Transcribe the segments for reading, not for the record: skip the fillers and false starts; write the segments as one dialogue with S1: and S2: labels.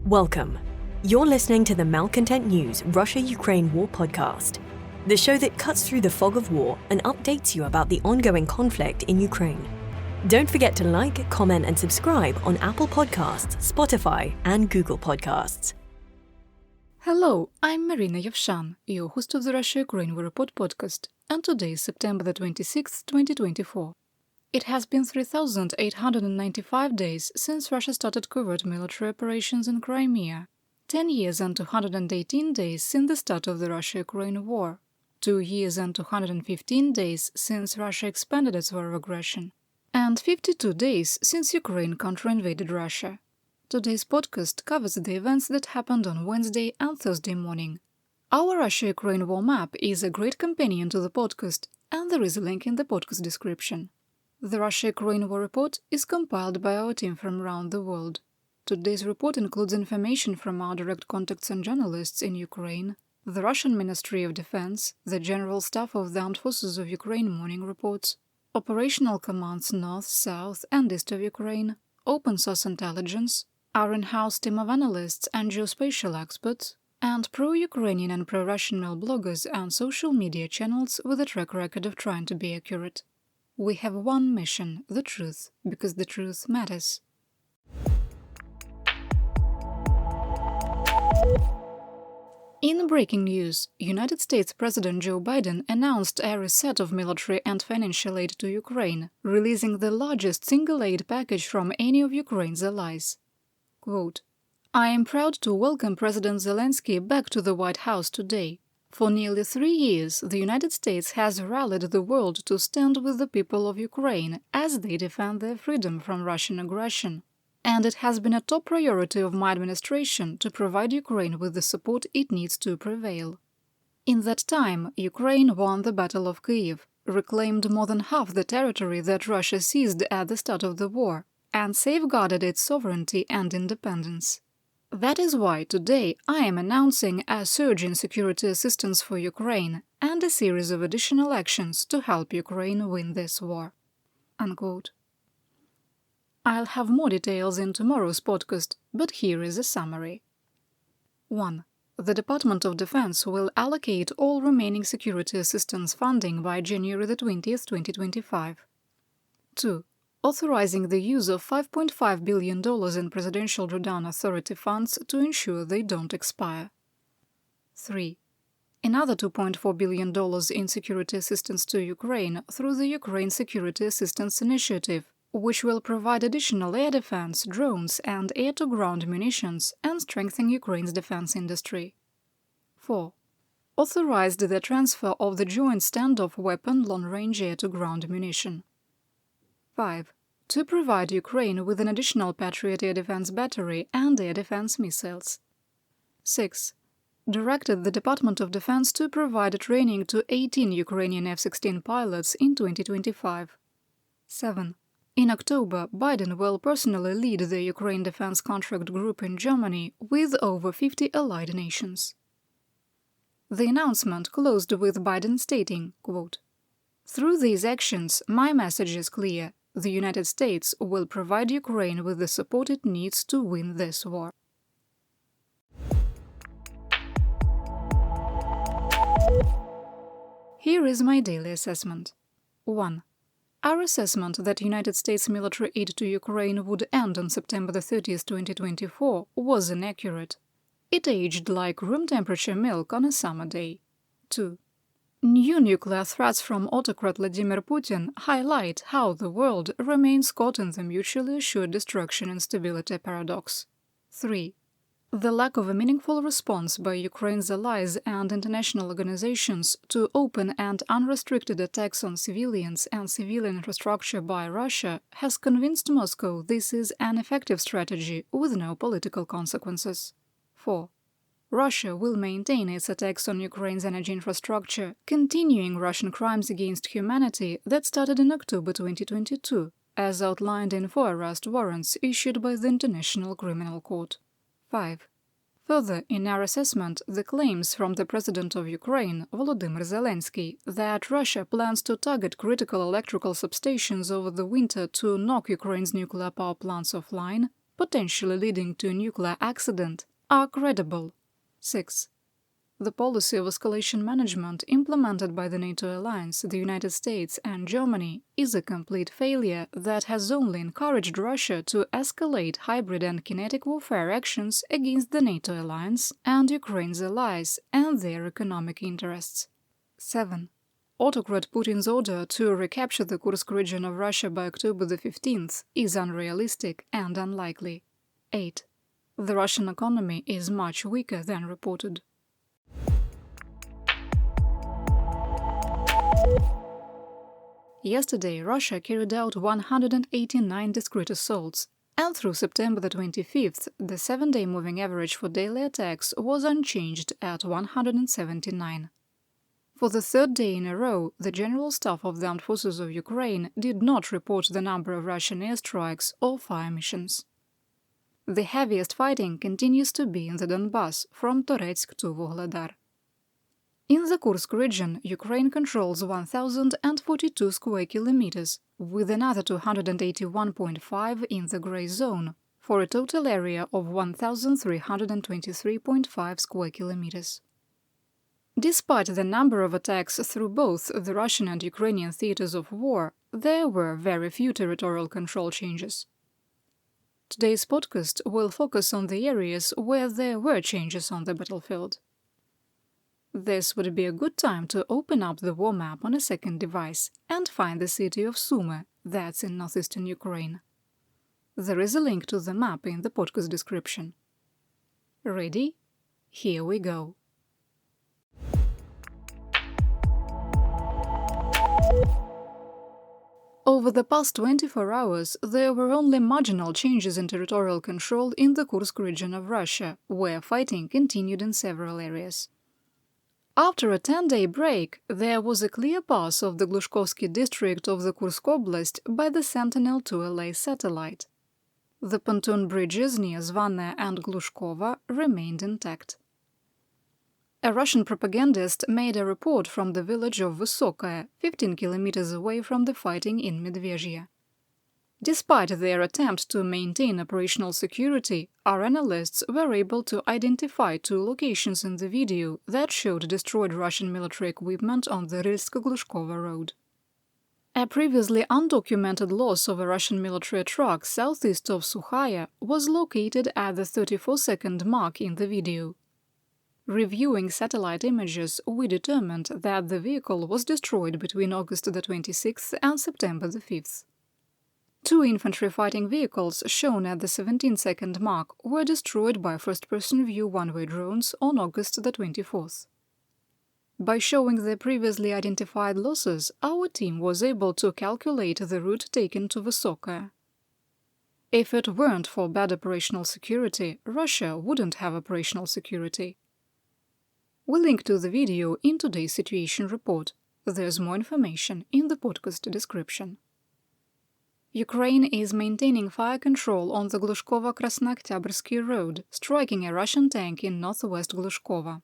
S1: Welcome. You're listening to the Malcontent News Russia-Ukraine War podcast, the show that cuts through the fog of war and updates you about the ongoing conflict in Ukraine. Don't forget to like, comment, and subscribe on Apple Podcasts, Spotify, and Google Podcasts.
S2: Hello, I'm Marina Yevshan, your host of the Russia-Ukraine War Report podcast, and today is September the 26th, 2024. It has been 3,895 days since Russia started covert military operations in Crimea, 10 years and 218 days since the start of the Russia-Ukraine war, 2 years and 215 days since Russia expanded its war of aggression, and 52 days since Ukraine counter-invaded Russia. Today's podcast covers the events that happened on Wednesday and Thursday morning. Our Russia-Ukraine war map is a great companion to the podcast, and there is a link in the podcast description. The Russia-Ukraine War Report is compiled by our team from around the world. Today's report includes information from our direct contacts and journalists in Ukraine, the Russian Ministry of Defense, the General Staff of the Armed Forces of Ukraine morning reports, operational commands north, south, and east of Ukraine, open source intelligence, our in-house team of analysts and geospatial experts, and pro-Ukrainian and pro-Russian mail bloggers and social media channels with a track record of trying to be accurate. We have one mission, the truth, because the truth matters. In breaking news, United States President Joe Biden announced a reset of military and financial aid to Ukraine, releasing the largest single aid package from any of Ukraine's allies. Quote, "I am proud to welcome President Zelensky back to the White House today. For nearly 3 years, the United States has rallied the world to stand with the people of Ukraine as they defend their freedom from Russian aggression. And it has been a top priority of my administration to provide Ukraine with the support it needs to prevail. In that time, Ukraine won the Battle of Kyiv, reclaimed more than half the territory that Russia seized at the start of the war, and safeguarded its sovereignty and independence. That is why today I am announcing a surge in security assistance for Ukraine and a series of additional actions to help Ukraine win this war." Unquote. I'll have more details in tomorrow's podcast, but here is a summary. 1. The Department of Defense will allocate all remaining security assistance funding by January the 20th, 2025. 2. Authorizing the use of $5.5 billion in Presidential Drawdown Authority funds to ensure they don't expire. 3. Another $2.4 billion in security assistance to Ukraine through the Ukraine Security Assistance Initiative, which will provide additional air defense, drones, and air-to-ground munitions and strengthen Ukraine's defense industry. 4. Authorized the transfer of the Joint Standoff Weapon long-range air-to-ground munition. 5. To provide Ukraine with an additional Patriot air defense battery and air defense missiles. 6. Directed the Department of Defense to provide training to 18 Ukrainian F-16 pilots in 2025. 7. In October, Biden will personally lead the Ukraine Defense Contract Group in Germany with over 50 allied nations. The announcement closed with Biden stating, quote, "Through these actions, my message is clear. The United States will provide Ukraine with the support it needs to win this war." Here is my daily assessment. 1. Our assessment that United States military aid to Ukraine would end on September the 30th, 2024 was inaccurate. It aged like room temperature milk on a summer day. 2. New nuclear threats from autocrat Vladimir Putin highlight how the world remains caught in the mutually assured destruction and stability paradox. 3. The lack of a meaningful response by Ukraine's allies and international organizations to open and unrestricted attacks on civilians and civilian infrastructure by Russia has convinced Moscow this is an effective strategy with no political consequences. 4. Russia will maintain its attacks on Ukraine's energy infrastructure, continuing Russian crimes against humanity that started in October 2022, as outlined in 4 arrest warrants issued by the International Criminal Court. 5. Further, in our assessment, the claims from the President of Ukraine, Volodymyr Zelensky, that Russia plans to target critical electrical substations over the winter to knock Ukraine's nuclear power plants offline potentially leading to a nuclear accident, are credible. 6. The policy of escalation management implemented by the NATO alliance, the United States and Germany is a complete failure that has only encouraged Russia to escalate hybrid and kinetic warfare actions against the NATO alliance and Ukraine's allies and their economic interests. 7. Autocrat Putin's order to recapture the Kursk region of Russia by October the 15th is unrealistic and unlikely. 8. The Russian economy is much weaker than reported. Yesterday, Russia carried out 189 discrete assaults, and through September the 25th, the 7-day moving average for daily attacks was unchanged at 179. For the third day in a row, the General Staff of the Armed Forces of Ukraine did not report the number of Russian airstrikes or fire missions. The heaviest fighting continues to be in the Donbass, from Donetsk to Vuhledar. In the Kursk region, Ukraine controls 1,042 square kilometers, with another 281.5 in the grey zone, for a total area of 1,323.5 square kilometers. Despite the number of attacks through both the Russian and Ukrainian theaters of war, there were very few territorial control changes. Today's podcast will focus on the areas where there were changes on the battlefield. This would be a good time to open up the war map on a second device and find the city of Sumy, that's in northeastern Ukraine. There is a link to the map in the podcast description. Ready? Here we go. Over the past 24 hours, there were only marginal changes in territorial control in the Kursk region of Russia, where fighting continued in several areas. After a 10-day break, there was a clear pass of the Glushkovo district of the Kursk Oblast by the Sentinel-2LA satellite. The pontoon bridges near Zvane and Glushkovo remained intact. A Russian propagandist made a report from the village of Vysokaya, 15 kilometers away from the fighting in Medvezhye. Despite their attempt to maintain operational security, our analysts were able to identify 2 locations in the video that showed destroyed Russian military equipment on the Rilsk-Glushkovo road. A previously undocumented loss of a Russian military truck southeast of Sukhaya was located at the 34-second mark in the video. Reviewing satellite images, we determined that the vehicle was destroyed between August the 26th and September the 5th. 2 infantry fighting vehicles shown at the 17-second mark were destroyed by first-person view one-way drones on August the 24th. By showing the previously identified losses, our team was able to calculate the route taken to Vysokaya. If it weren't for bad operational security, Russia wouldn't have operational security. We link to the video in today's situation report. There's more information in the podcast description. Ukraine is maintaining fire control on the Glushkovo-Krasnooktyabrski road, striking a Russian tank in northwest Glushkovo.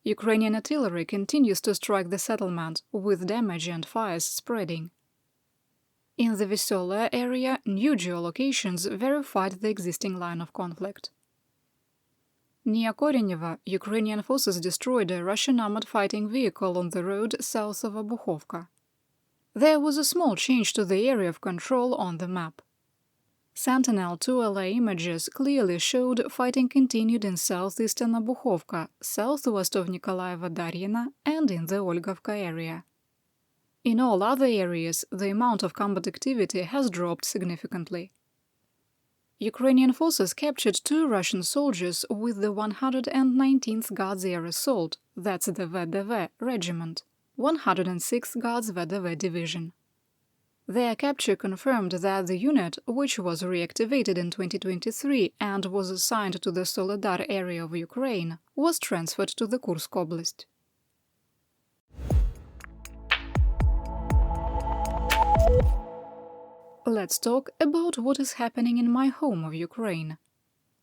S2: Ukrainian artillery continues to strike the settlement, with damage and fires spreading. In the Veselaya area, new geolocations verified the existing line of conflict. Near Korenevo, Ukrainian forces destroyed a Russian armored fighting vehicle on the road south of Obuchovka. There was a small change to the area of control on the map. Sentinel-2LA images clearly showed fighting continued in southeastern Obuchovka, southwest of Nikolaevo-Daryina, and in the Olgovka area. In all other areas, the amount of combat activity has dropped significantly. Ukrainian forces captured 2 Russian soldiers with the 119th Guards Air Assault, that's the VDV regiment, 106th Guards VDV Division. Their capture confirmed that the unit, which was reactivated in 2023 and was assigned to the Soledar area of Ukraine, was transferred to the Kursk Oblast. Let's talk about what is happening in my home of Ukraine.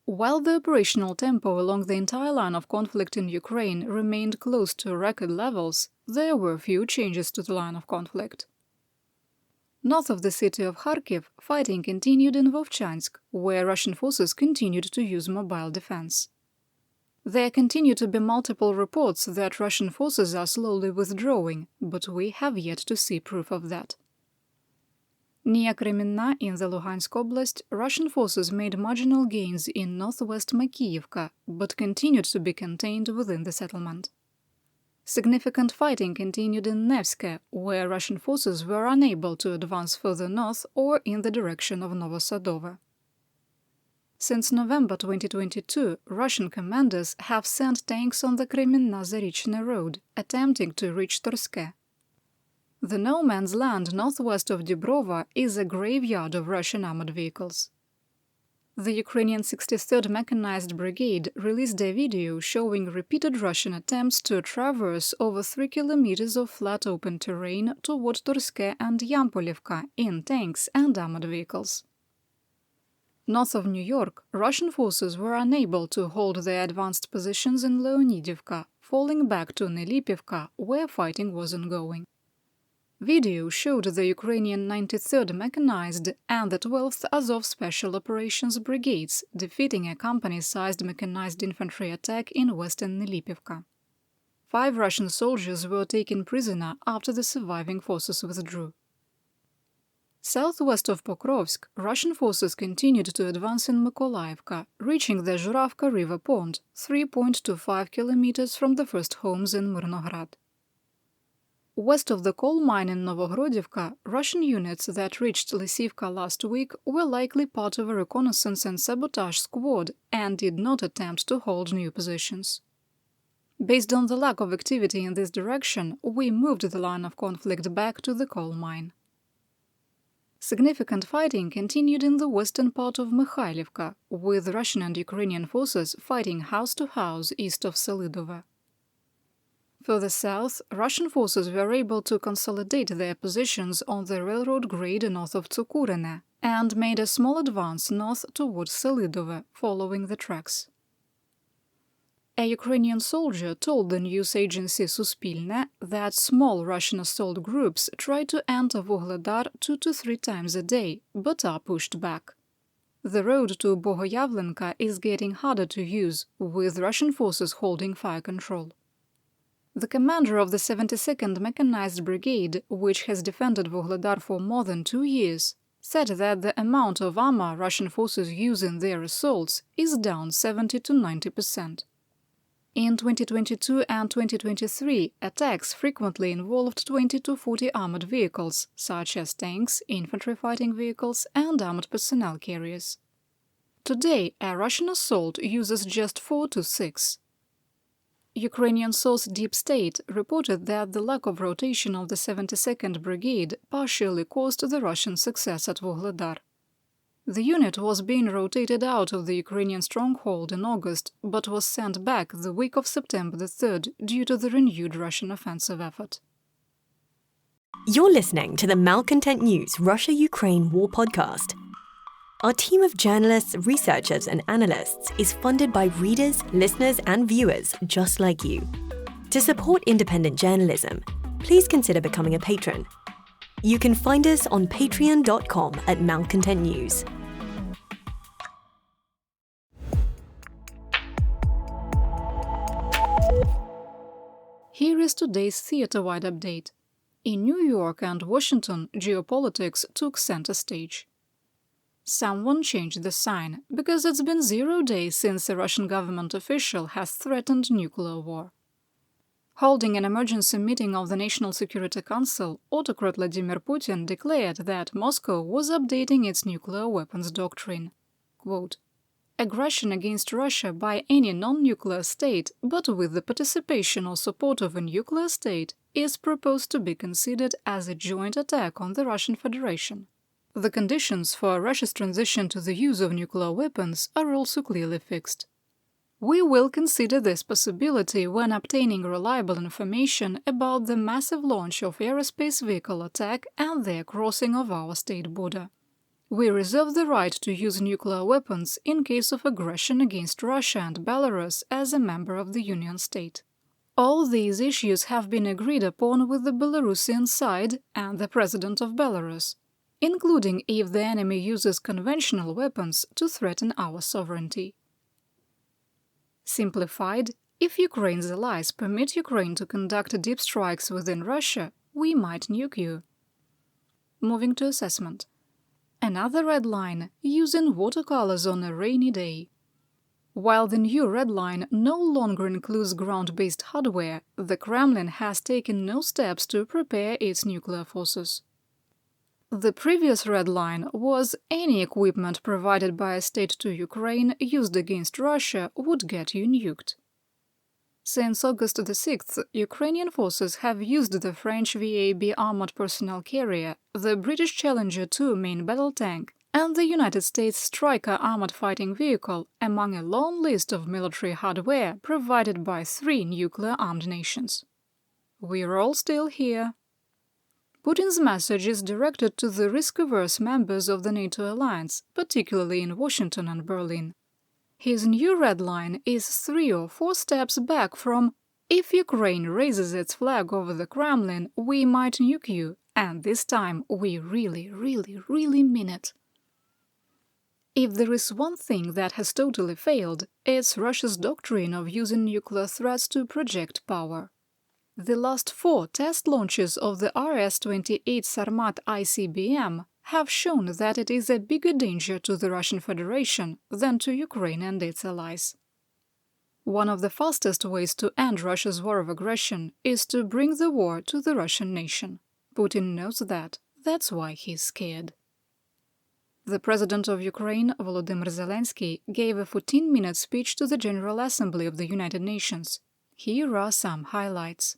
S2: While the operational tempo along the entire line of conflict in Ukraine remained close to record levels, there were few changes to the line of conflict. North of the city of Kharkiv, fighting continued in Vovchansk, where Russian forces continued to use mobile defense. There continue to be multiple reports that Russian forces are slowly withdrawing, but we have yet to see proof of that. Near Kremenna in the Luhansk Oblast, Russian forces made marginal gains in northwest Makiyivka, but continued to be contained within the settlement. Significant fighting continued in Nevske, where Russian forces were unable to advance further north or in the direction of Novosadova. Since November 2022, Russian commanders have sent tanks on the Kremenna-Zarychny road, attempting to reach Torske. The no man's land northwest of Dubrova is a graveyard of Russian armored vehicles. The Ukrainian 63rd Mechanized Brigade released a video showing repeated Russian attempts to traverse over 3 kilometers of flat open terrain toward Torske and Yampolivka in tanks and armored vehicles. North of New York, Russian forces were unable to hold their advanced positions in Leonidivka, falling back to Nelipivka, where fighting was ongoing. Video showed the Ukrainian 93rd Mechanized and the 12th Azov Special Operations Brigades defeating a company-sized mechanized infantry attack in western Nelipivka. 5 Russian soldiers were taken prisoner after the surviving forces withdrew. Southwest of Pokrovsk, Russian forces continued to advance in Mykolaiivka, reaching the Zhuravka River Pond, 3.25 kilometers from the first homes in Mirnograd. West of the coal mine in Novogrodivka, Russian units that reached Lysivka last week were likely part of a reconnaissance and sabotage squad and did not attempt to hold new positions. Based on the lack of activity in this direction, we moved the line of conflict back to the coal mine. Significant fighting continued in the western part of Mikhailivka, with Russian and Ukrainian forces fighting house to house east of Selidova. Further south, Russian forces were able to consolidate their positions on the railroad grade north of Tsukurene and made a small advance north towards Selidova, following the tracks. A Ukrainian soldier told the news agency Suspilne that small Russian assault groups try to enter Vuhledar 2 to 3 times a day, but are pushed back. The road to Bogoyavlenka is getting harder to use, with Russian forces holding fire control. The commander of the 72nd Mechanized Brigade, which has defended Vuhledar for more than 2 years, said that the amount of armor Russian forces use in their assaults is down 70 to 90%. In 2022 and 2023, attacks frequently involved 20 to 40 armored vehicles, such as tanks, infantry fighting vehicles, and armored personnel carriers. Today, a Russian assault uses just 4 to 6. Ukrainian source Deep State reported that the lack of rotation of the 72nd Brigade partially caused the Russian success at Vuhledar. The unit was being rotated out of the Ukrainian stronghold in August, but was sent back the week of September the 3rd due to the renewed Russian offensive effort.
S1: You're listening to the Malcontent News Russia-Ukraine War Podcast. Our team of journalists, researchers, and analysts is funded by readers, listeners, and viewers just like you. To support independent journalism, please consider becoming a patron. You can find us on patreon.com/malcontentnews.
S2: Here is today's Theaterwide update. In New York and Washington, geopolitics took center stage. Someone changed the sign, because it's been 0 days since a Russian government official has threatened nuclear war. Holding an emergency meeting of the National Security Council, autocrat Vladimir Putin declared that Moscow was updating its nuclear weapons doctrine. Quote, "Aggression against Russia by any non-nuclear state, but with the participation or support of a nuclear state, is proposed to be considered as a joint attack on the Russian Federation. The conditions for Russia's transition to the use of nuclear weapons are also clearly fixed. We will consider this possibility when obtaining reliable information about the massive launch of aerospace vehicle attack and their crossing of our state border. We reserve the right to use nuclear weapons in case of aggression against Russia and Belarus as a member of the Union state. All these issues have been agreed upon with the Belarusian side and the President of Belarus. including if the enemy uses conventional weapons to threaten our sovereignty. Simplified, if Ukraine's allies permit Ukraine to conduct deep strikes within Russia, we might nuke you. Moving to assessment. Another red line, using watercolors on a rainy day. While the new red line no longer includes ground-based hardware, the Kremlin has taken no steps to prepare its nuclear forces. The previous red line was any equipment provided by a state to Ukraine used against Russia would get you nuked. Since August the 6th, Ukrainian forces have used the French VAB armored personnel carrier, the British Challenger 2 main battle tank, and the United States Stryker armored fighting vehicle among a long list of military hardware provided by 3 nuclear-armed nations. We're all still here. Putin's message is directed to the risk-averse members of the NATO alliance, particularly in Washington and Berlin. His new red line is 3 or 4 steps back from "If Ukraine raises its flag over the Kremlin, we might nuke you, and this time we really mean it." If there is one thing that has totally failed, it's Russia's doctrine of using nuclear threats to project power. The last 4 test launches of the RS-28 Sarmat ICBM have shown that it is a bigger danger to the Russian Federation than to Ukraine and its allies. One of the fastest ways to end Russia's war of aggression is to bring the war to the Russian nation. Putin knows that. That's why he's scared. The President of Ukraine, Volodymyr Zelensky, gave a 14-minute speech to the General Assembly of the United Nations. Here are some highlights.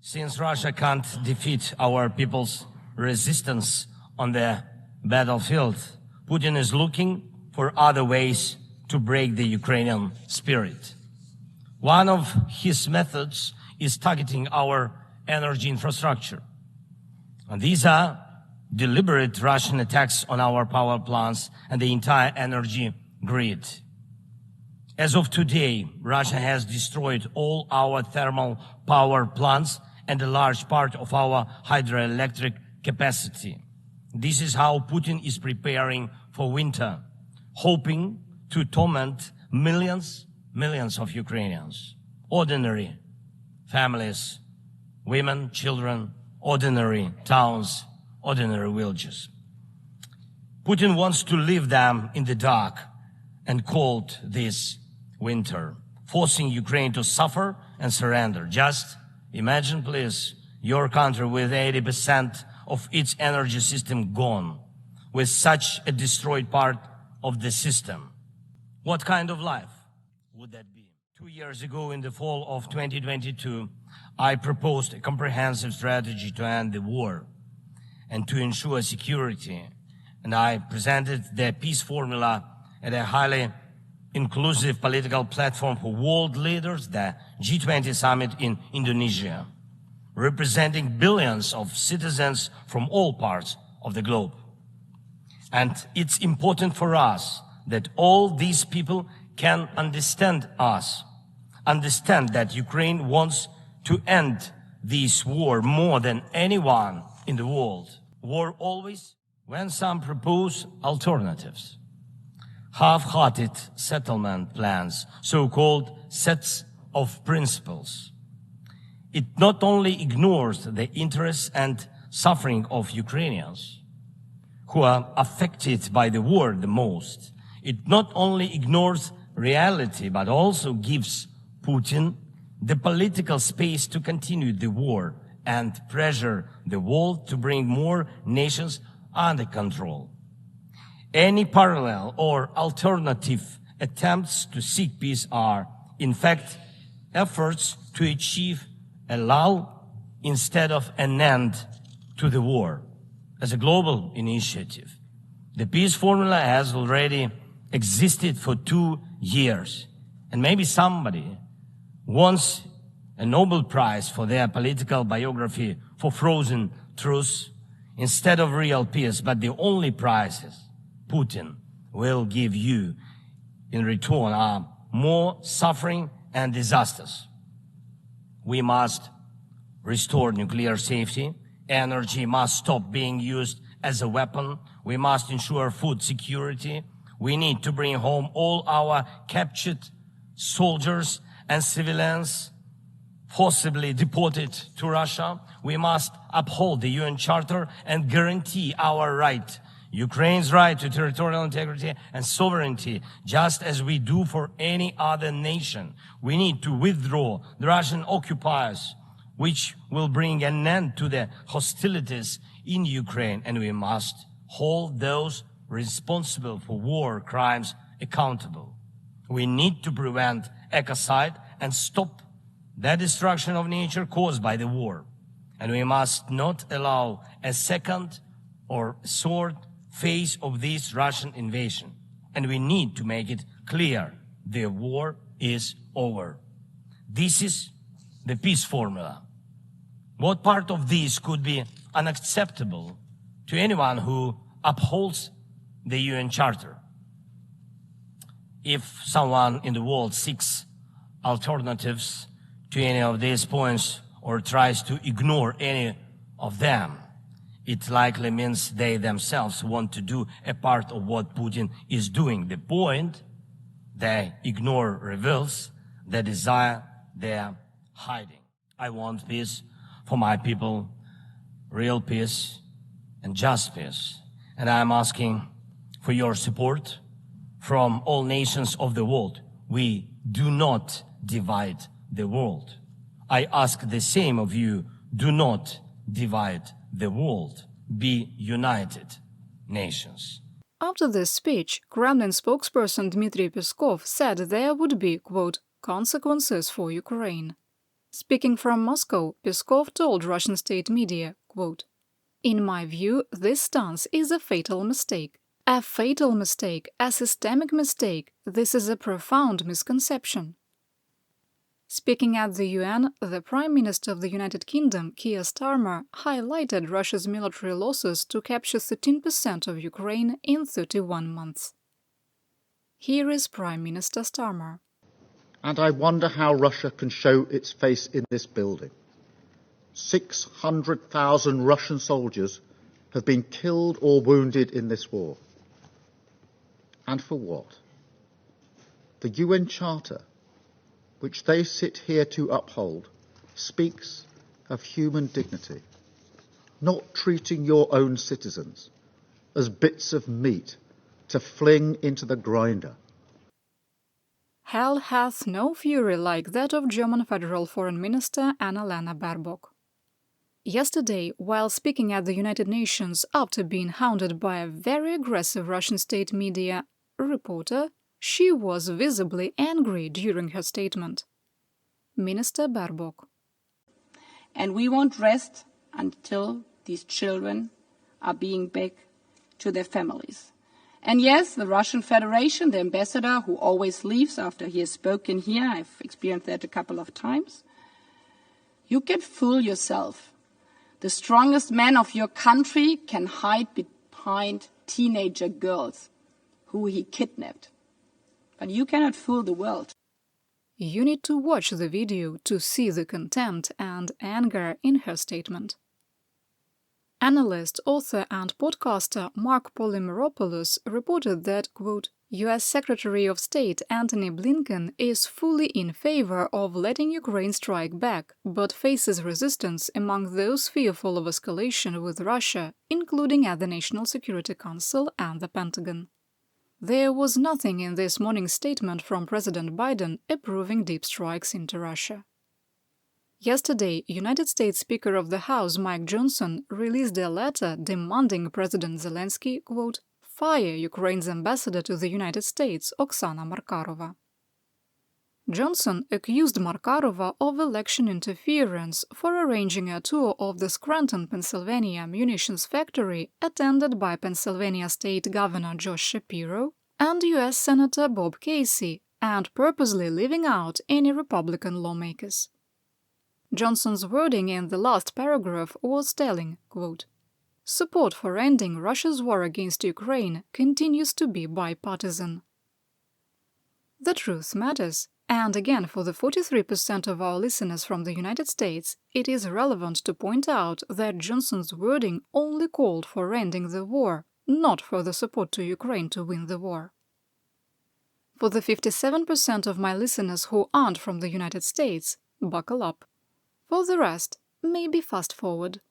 S3: Since Russia can't defeat our people's resistance on the battlefield, Putin is looking for other ways to break the Ukrainian spirit. One of his methods is targeting our energy infrastructure. And these are deliberate Russian attacks on our power plants and the entire energy grid. As of today, Russia has destroyed all our thermal power plants and a large part of our hydroelectric capacity. This is how Putin is preparing for winter, hoping to torment millions of Ukrainians, ordinary families, women, children, ordinary towns, ordinary villages. Putin wants to leave them in the dark and cold this winter, forcing Ukraine to suffer and surrender. Just imagine, please, your country with 80% of its energy system gone, with such a destroyed part of the system. What kind of life would that be? 2 years ago, in the fall of 2022, I proposed a comprehensive strategy to end the war and to ensure security. And I presented the peace formula at a highly inclusive political platform for world leaders, the G20 summit in Indonesia, representing billions of citizens from all parts of the globe. And it's important for us that all these people can understand us, understand that Ukraine wants to end this war more than anyone in the world. War always, when some propose alternatives, half-hearted settlement plans, so-called sets of principles. It not only ignores the interests and suffering of Ukrainians, who are affected by the war the most. It not only ignores reality, but also gives Putin the political space to continue the war and pressure the world to bring more nations under control. Any parallel or alternative attempts to seek peace are, in fact, efforts to achieve a lull instead of an end to the war. As a global initiative, the peace formula has already existed for 2 years, and maybe somebody wants a Nobel Prize for their political biography for frozen truths instead of real peace, but the only prizes Putin will give you in return are more suffering and disasters. We must restore nuclear safety. Energy must stop being used as a weapon. We must ensure food security. We need to bring home all our captured soldiers and civilians forcibly deported to Russia. We must uphold the UN Charter and guarantee our right, Ukraine's right to territorial integrity and sovereignty, just as we do for any other nation. We need to withdraw the Russian occupiers, which will bring an end to the hostilities in Ukraine, and we must hold those responsible for war crimes accountable. We need to prevent ecocide and stop the destruction of nature caused by the war. And we must not allow a second or third phase of this Russian invasion. And we need to make it clear the war is over. This is the peace formula. What part of this could be unacceptable to anyone who upholds the UN Charter? If someone in the world seeks alternatives to any of these points or tries to ignore any of them, it likely means they themselves want to do a part of what Putin is doing. The point they ignore reveals the desire they're hiding. I want peace for my people, real peace and just peace. And I'm asking for your support from all nations of the world. We do not divide the world. I ask the same of you, do not divide the world. Be united nations.
S2: After this speech, Kremlin spokesperson Dmitry Peskov said there would be, quote, consequences for Ukraine. Speaking from Moscow, Peskov told Russian state media, quote, in my view, this stance is a fatal mistake. A fatal mistake, a systemic mistake. This is a profound misconception. Speaking at the UN, the Prime Minister of the United Kingdom, Keir Starmer, highlighted Russia's military losses to capture 13% of Ukraine in 31 months. Here is Prime Minister Starmer.
S4: And I wonder how Russia can show its face in this building. 600,000 Russian soldiers have been killed or wounded in this war. And for what? The UN Charter, which they sit here to uphold, speaks of human dignity, not treating your own citizens as bits of meat to fling into the grinder.
S2: Hell hath no fury like that of German Federal Foreign Minister Annalena Baerbock. Yesterday, while speaking at the United Nations after being hounded by a very aggressive Russian state media reporter, she was visibly angry during her statement. Minister Baerbock.
S5: And we won't rest until these children are being back to their families. And yes, the Russian Federation, the ambassador who always leaves after he has spoken here, I've experienced that a couple of times, you can fool yourself. The strongest man of your country can hide behind teenager girls who he kidnapped. But you cannot fool the world.
S2: You need to watch the video to see the contempt and anger in her statement. Analyst, author and podcaster Mark Polymeropoulos reported that, quote, US Secretary of State Antony Blinken is fully in favor of letting Ukraine strike back, but faces resistance among those fearful of escalation with Russia, including at the National Security Council and the Pentagon. There was nothing in this morning's statement from President Biden approving deep strikes into Russia. Yesterday, United States Speaker of the House Mike Johnson released a letter demanding President Zelensky, quote, fire Ukraine's ambassador to the United States, Oksana Markarova. Johnson accused Markarova of election interference for arranging a tour of the Scranton, Pennsylvania munitions factory attended by Pennsylvania State Governor Josh Shapiro and U.S. Senator Bob Casey, and purposely leaving out any Republican lawmakers. Johnson's wording in the last paragraph was telling, quote, support for ending Russia's war against Ukraine continues to be bipartisan. The truth matters. And again, for the 43% of our listeners from the United States, it is relevant to point out that Johnson's wording only called for ending the war, not for the support to Ukraine to win the war. For the 57% of my listeners who aren't from the United States, buckle up. For the rest, maybe fast forward.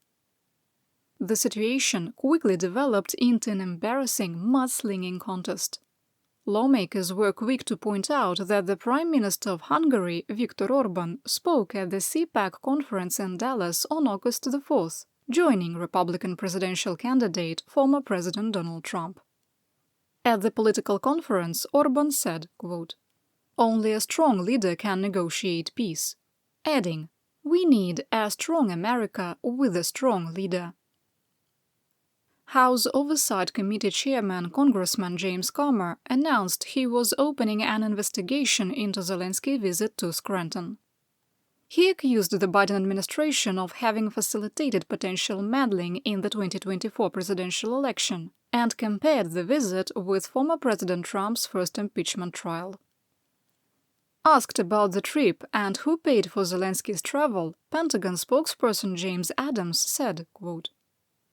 S2: The situation quickly developed into an embarrassing mudslinging contest. Lawmakers were quick to point out that the Prime Minister of Hungary, Viktor Orban, spoke at the CPAC conference in Dallas on August the 4th, joining Republican presidential candidate, former President Donald Trump. At the political conference, Orban said, quote, "Only a strong leader can negotiate peace," adding, "We need a strong America with a strong leader." House Oversight Committee Chairman Congressman James Comer announced he was opening an investigation into Zelensky's visit to Scranton. He accused the Biden administration of having facilitated potential meddling in the 2024 presidential election and compared the visit with former President Trump's first impeachment trial. Asked about the trip and who paid for Zelensky's travel, Pentagon spokesperson James Adams said, quote,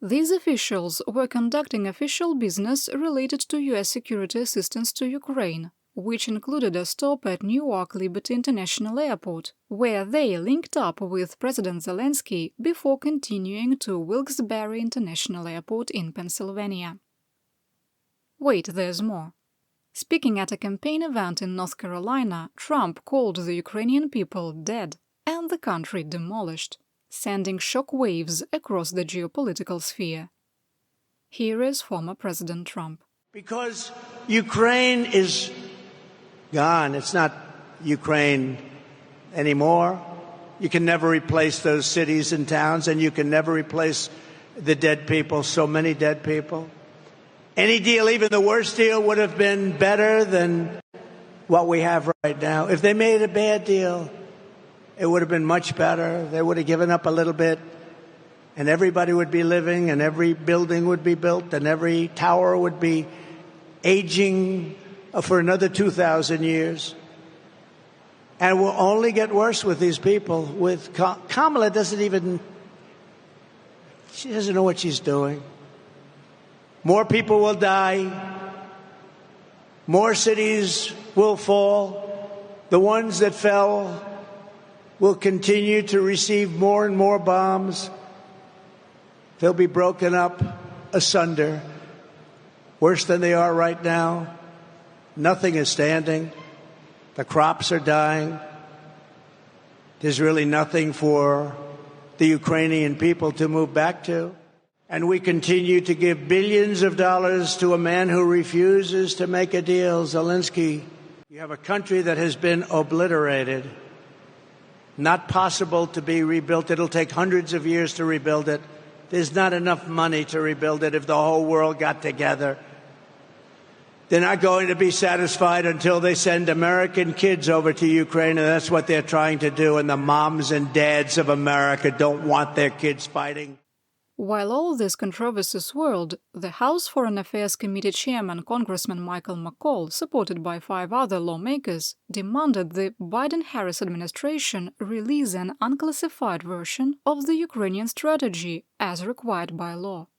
S2: "These officials were conducting official business related to U.S. security assistance to Ukraine, which included a stop at Newark Liberty International Airport, where they linked up with President Zelensky before continuing to Wilkes-Barre International Airport in Pennsylvania." Wait, there's more. Speaking at a campaign event in North Carolina, Trump called the Ukrainian people dead and the country demolished, sending shock waves across the geopolitical sphere. Here is former President Trump.
S6: Because Ukraine is gone. It's not Ukraine anymore. You can never replace those cities and towns, and you can never replace the dead people, so many dead people. Any deal, even the worst deal, would have been better than what we have right now. If they made a bad deal, it would have been much better. They would have given up a little bit, and everybody would be living, and every building would be built, and every tower would be aging for another 2,000 years. And it will only get worse with these people. With Kamala she doesn't know what she's doing. More people will die. More cities will fall. The ones that fell will continue to receive more and more bombs. They'll be broken up asunder, worse than they are right now. Nothing is standing. The crops are dying. There's really nothing for the Ukrainian people to move back to. And we continue to give billions of dollars to a man who refuses to make a deal. Zelensky, you have a country that has been obliterated, not possible to be rebuilt. It'll take hundreds of years to rebuild it. There's not enough money to rebuild it if the whole world got together. They're not going to be satisfied until they send American kids over to Ukraine, and that's what they're trying to do. And the moms and dads of America don't want their kids fighting.
S2: While all this controversy swirled, the House Foreign Affairs Committee Chairman Congressman Michael McCaul, supported by 5 other lawmakers, demanded the Biden-Harris administration release an unclassified version of the Ukrainian strategy as required by law.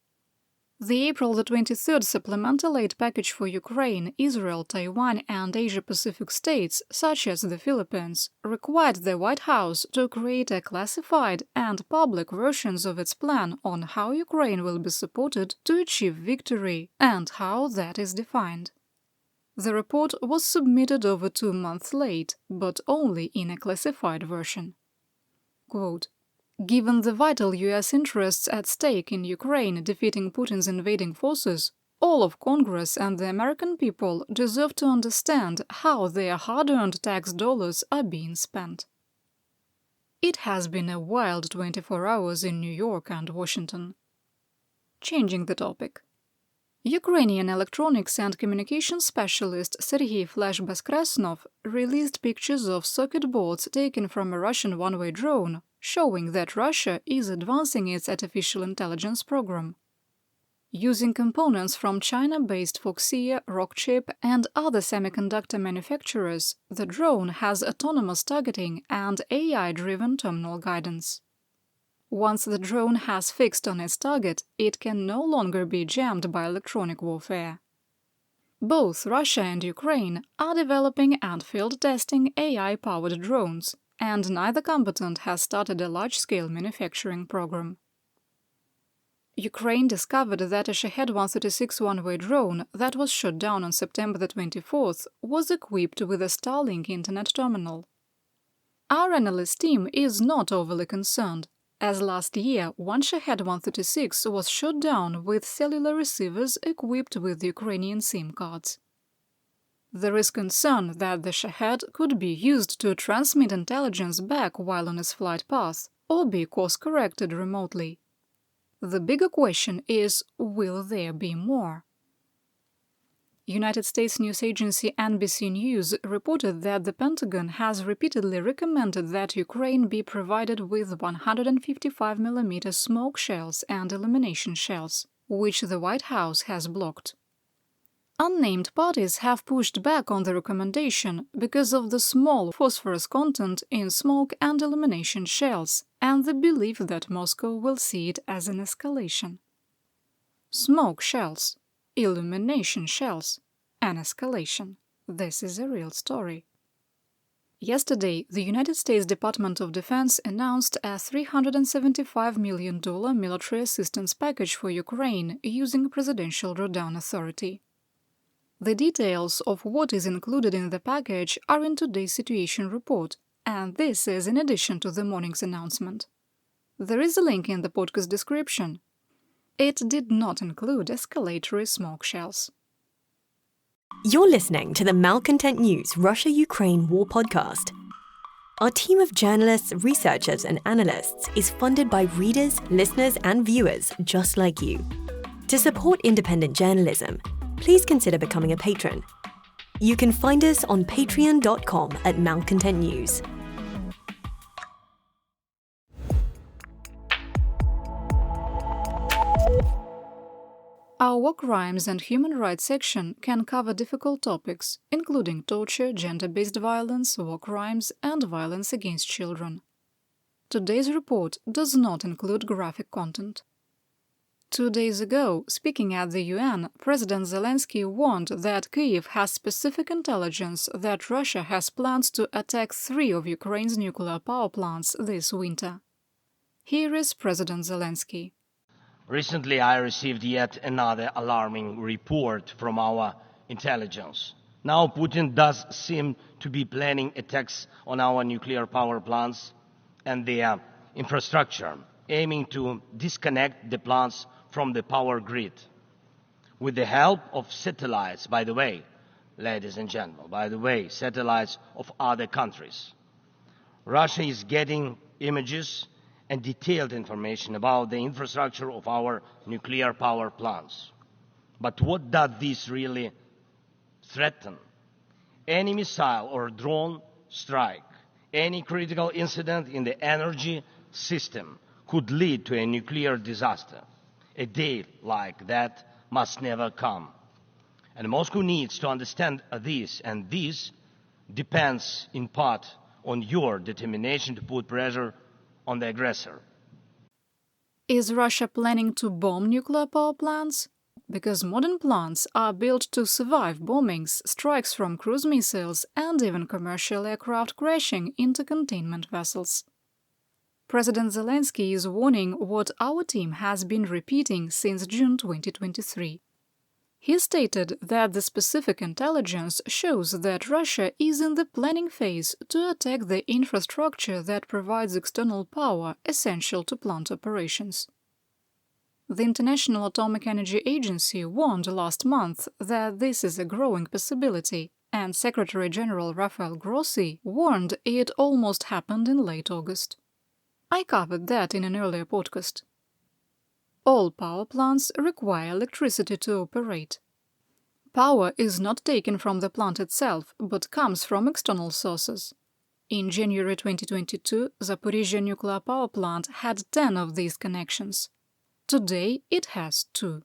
S2: The April 23rd supplemental aid package for Ukraine, Israel, Taiwan, and Asia-Pacific states, such as the Philippines, required the White House to create a classified and public versions of its plan on how Ukraine will be supported to achieve victory and how that is defined. The report was submitted over 2 months late, but only in a classified version. Quote, "Given the vital U.S. interests at stake in Ukraine defeating Putin's invading forces, all of Congress and the American people deserve to understand how their hard-earned tax dollars are being spent." It has been a wild 24 hours in New York and Washington. Changing the topic. Ukrainian electronics and communications specialist Serhiy Flash-Baskresnov released pictures of circuit boards taken from a Russian one-way drone, showing that Russia is advancing its artificial intelligence program. Using components from China-based Fuxia, Rockchip, and other semiconductor manufacturers, the drone has autonomous targeting and AI-driven terminal guidance. Once the drone has fixed on its target, it can no longer be jammed by electronic warfare. Both Russia and Ukraine are developing and field testing AI-powered drones, and neither combatant has started a large-scale manufacturing program. Ukraine discovered that a Shahed 136 one-way drone that was shot down on September the 24th was equipped with a Starlink internet terminal. Our analyst team is not overly concerned, as last year one Shahed 136 was shot down with cellular receivers equipped with Ukrainian SIM cards. There is concern that the Shahed could be used to transmit intelligence back while on its flight path, or be course-corrected remotely. The bigger question is, will there be more? United States news agency NBC News reported that the Pentagon has repeatedly recommended that Ukraine be provided with 155mm smoke shells and illumination shells, which the White House has blocked. Unnamed parties have pushed back on the recommendation because of the small phosphorus content in smoke and illumination shells and the belief that Moscow will see it as an escalation. Smoke shells, illumination shells, an escalation. This is a real story. Yesterday, the United States Department of Defense announced a $375 million military assistance package for Ukraine using presidential drawdown authority. The details of what is included in the package are in today's situation report, and this is in addition to the morning's announcement. There is a link in the podcast description. It did not include escalatory smoke shells.
S1: You're listening to the Malcontent News Russia-Ukraine War Podcast. Our team of journalists, researchers, and analysts is funded by readers, listeners, and viewers just like you. To support independent journalism, please consider becoming a patron. You can find us on patreon.com/Malcontent News.
S2: Our War Crimes and Human Rights section can cover difficult topics, including torture, gender-based violence, war crimes, and violence against children. Today's report does not include graphic content. 2 days ago, speaking at the UN, President Zelensky warned that Kyiv has specific intelligence that Russia has plans to attack 3 of Ukraine's nuclear power plants this winter. Here is President Zelensky.
S3: Recently, I received yet another alarming report from our intelligence. Now Putin does seem to be planning attacks on our nuclear power plants and their infrastructure, aiming to disconnect the plants from the power grid. With the help of satellites, by the way, ladies and gentlemen, satellites of other countries. Russia is getting images and detailed information about the infrastructure of our nuclear power plants. But what does this really threaten? Any missile or drone strike, any critical incident in the energy system could lead to a nuclear disaster. A day like that must never come. And Moscow needs to understand this, and this depends in part on your determination to put pressure on the aggressor.
S2: Is Russia planning to bomb nuclear power plants? Because modern plants are built to survive bombings, strikes from cruise missiles, and even commercial aircraft crashing into containment vessels. President Zelensky is warning what our team has been repeating since June 2023. He stated that the specific intelligence shows that Russia is in the planning phase to attack the infrastructure that provides external power essential to plant operations. The International Atomic Energy Agency warned last month that this is a growing possibility, and Secretary General Rafael Grossi warned it almost happened in late August. I covered that in an earlier podcast. All power plants require electricity to operate. Power is not taken from the plant itself, but comes from external sources. In January 2022, Zaporizhzhia nuclear power plant had 10 of these connections. Today it has 2.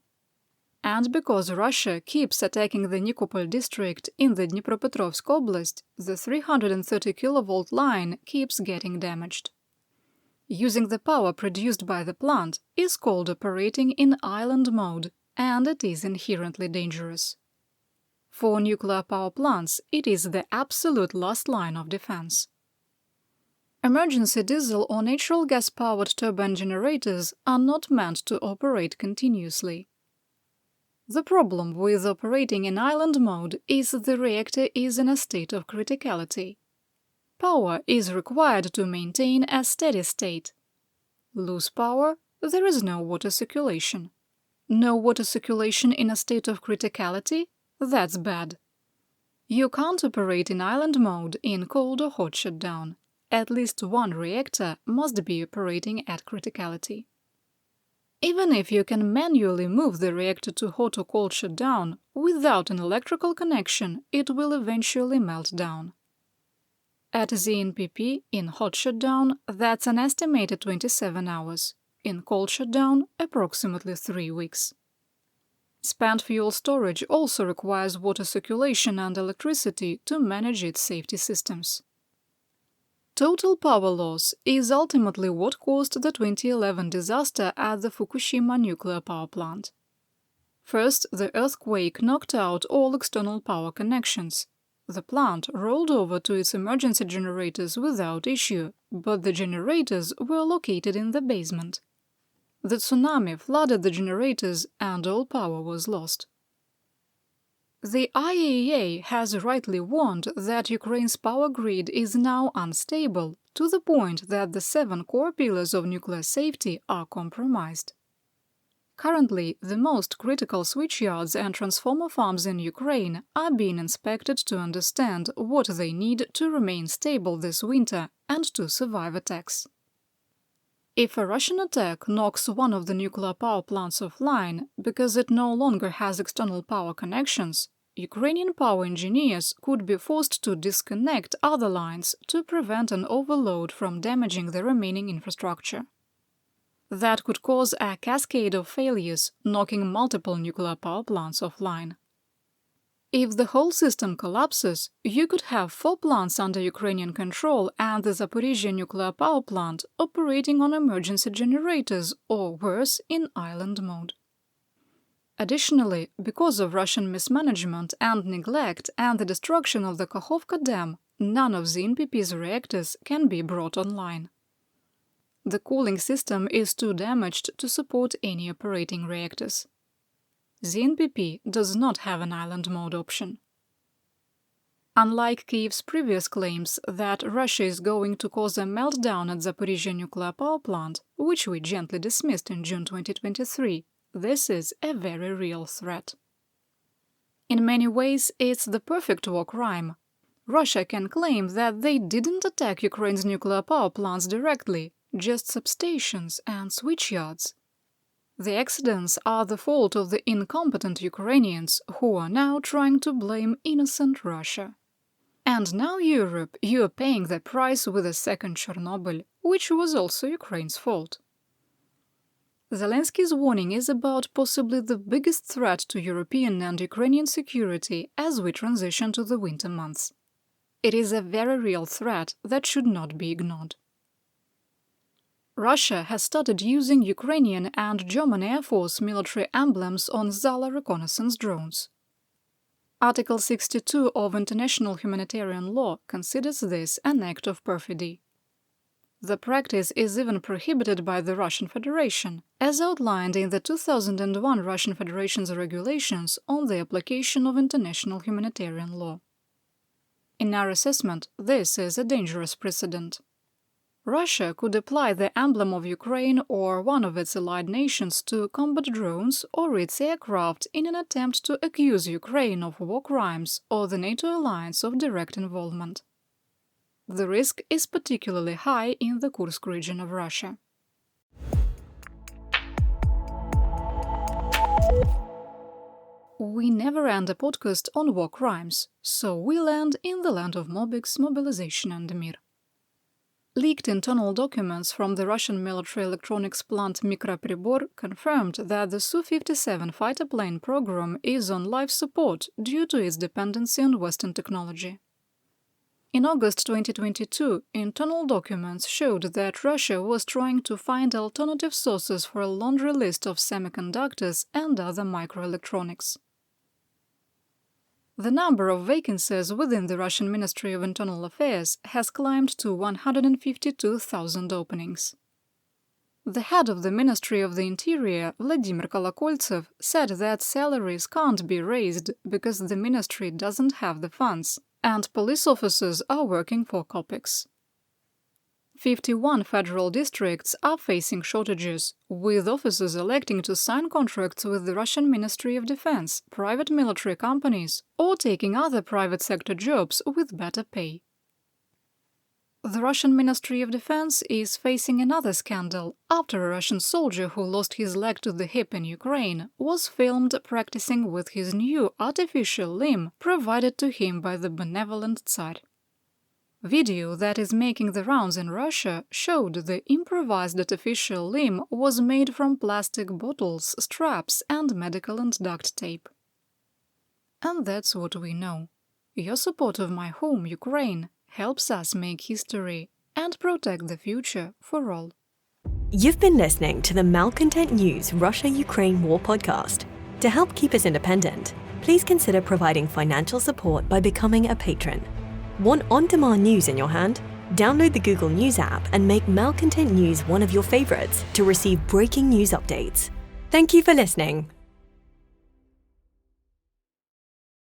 S2: And because Russia keeps attacking the Nikopol district in the Dnipropetrovsk Oblast, the 330 kV line keeps getting damaged. Using the power produced by the plant is called operating in island mode, and it is inherently dangerous. For nuclear power plants, it is the absolute last line of defense. Emergency diesel or natural gas-powered turbine generators are not meant to operate continuously. The problem with operating in island mode is the reactor is in a state of criticality. Power is required to maintain a steady state. Lose power, there is no water circulation. No water circulation in a state of criticality? That's bad. You can't operate in island mode in cold or hot shutdown. At least one reactor must be operating at criticality. Even if you can manually move the reactor to hot or cold shutdown, without an electrical connection, it will eventually melt down. At ZNPP, in hot shutdown, that's an estimated 27 hours. In cold shutdown, approximately 3 weeks. Spent fuel storage also requires water circulation and electricity to manage its safety systems. Total power loss is ultimately what caused the 2011 disaster at the Fukushima nuclear power plant. First, the earthquake knocked out all external power connections. The plant rolled over to its emergency generators without issue, but the generators were located in the basement. The tsunami flooded the generators and all power was lost. The IAEA has rightly warned that Ukraine's power grid is now unstable, to the point that the 7 core pillars of nuclear safety are compromised. Currently, the most critical switchyards and transformer farms in Ukraine are being inspected to understand what they need to remain stable this winter and to survive attacks. If a Russian attack knocks one of the nuclear power plants offline because it no longer has external power connections, Ukrainian power engineers could be forced to disconnect other lines to prevent an overload from damaging the remaining infrastructure. That could cause a cascade of failures, knocking multiple nuclear power plants offline. If the whole system collapses, you could have 4 plants under Ukrainian control and the Zaporizhzhia nuclear power plant operating on emergency generators or worse, in island mode. Additionally, because of Russian mismanagement and neglect and the destruction of the Kakhovka dam, none of ZNPP's reactors can be brought online. The cooling system is too damaged to support any operating reactors. ZNPP does not have an island mode option. Unlike Kyiv's previous claims that Russia is going to cause a meltdown at Zaporizhzhia nuclear power plant, which we gently dismissed in June 2023, this is a very real threat. In many ways, it's the perfect war crime. Russia can claim that they didn't attack Ukraine's nuclear power plants directly, just substations and switchyards. The accidents are the fault of the incompetent Ukrainians who are now trying to blame innocent Russia. And now Europe, you are paying the price with a second Chernobyl, which was also Ukraine's fault. Zelensky's warning is about possibly the biggest threat to European and Ukrainian security as we transition to the winter months. It is a very real threat that should not be ignored. Russia has started using Ukrainian and German Air Force military emblems on Zala reconnaissance drones. Article 62 of international humanitarian law considers this an act of perfidy. The practice is even prohibited by the Russian Federation, as outlined in the 2001 Russian Federation's regulations on the application of international humanitarian law. In our assessment, this is a dangerous precedent. Russia could apply the emblem of Ukraine or one of its allied nations to combat drones or its aircraft in an attempt to accuse Ukraine of war crimes or the NATO alliance of direct involvement. The risk is particularly high in the Kursk region of Russia. We never end a podcast on war crimes, so we'll end in the land of Mobix, mobilization and mir. Leaked internal documents from the Russian military electronics plant Mikropribor confirmed that the Su-57 fighter plane program is on life support due to its dependency on Western technology. In August 2022, internal documents showed that Russia was trying to find alternative sources for a laundry list of semiconductors and other microelectronics. The number of vacancies within the Russian Ministry of Internal Affairs has climbed to 152,000 openings. The head of the Ministry of the Interior, Vladimir Kolokoltsev, said that salaries can't be raised because the ministry doesn't have the funds, and police officers are working for kopecks. 51 federal districts are facing shortages, with officers electing to sign contracts with the Russian Ministry of Defense, private military companies, or taking other private sector jobs with better pay. The Russian Ministry of Defense is facing another scandal after a Russian soldier who lost his leg to the hip in Ukraine was filmed practicing with his new artificial limb provided to him by the benevolent Tsar. Video that is making the rounds in Russia showed the improvised artificial limb was made from plastic bottles, straps, and medical and duct tape. And that's what we know. Your support of my home, Ukraine, helps us make history and protect the future for all.
S1: You've been listening to the Malcontent News Russia-Ukraine War podcast. To help keep us independent, please consider providing financial support by becoming a patron. Want on-demand news in your hand? Download the Google News app and make Malcontent News one of your favorites to receive breaking news updates. Thank you for listening.